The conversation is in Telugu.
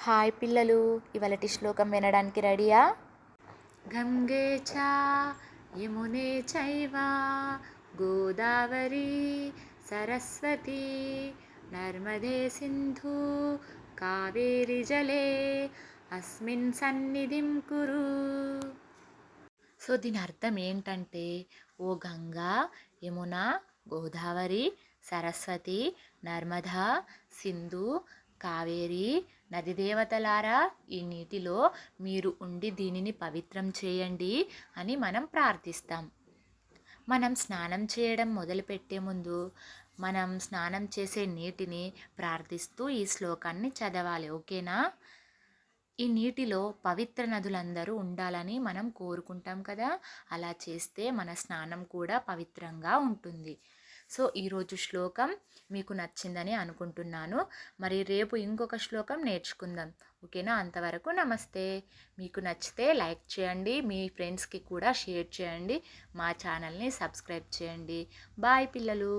హాయ్ పిల్లలు, ఇవాళటి శ్లోకం వినడానికి రెడీయా? గంగే చ యమునే చైవ గోదావరి సరస్వతి నర్మదే సింధు కావేరి జలే అస్మిన్ సన్నిధిం కురు. సో దీని అర్థం ఏంటంటే, ఓ గంగా, యమున, గోదావరి, సరస్వతి, నర్మదా, సింధు, కావేరి నది దేవతలారా, ఈ నీటిలో మీరు ఉండి దీనిని పవిత్రం చేయండి అని మనం ప్రార్థిస్తాం. మనం స్నానం చేయడం మొదలుపెట్టే ముందు మనం స్నానం చేసే నీటిని ప్రార్థిస్తూ ఈ శ్లోకాన్ని చదవాలి, ఓకేనా? ఈ నీటిలో పవిత్ర నదులందరూ ఉండాలని మనం కోరుకుంటాం కదా, అలా చేస్తే మన స్నానం కూడా పవిత్రంగా ఉంటుంది. సో ఈరోజు శ్లోకం మీకు నచ్చిందని అనుకుంటున్నాను. మరి రేపు ఇంకొక శ్లోకం నేర్చుకుందాం, ఓకేనా? అంతవరకు నమస్తే. మీకు నచ్చితే లైక్ చేయండి, మీ ఫ్రెండ్స్కి కూడా షేర్ చేయండి, మా ఛానల్ని సబ్స్క్రైబ్ చేయండి. బాయ్ పిల్లలు.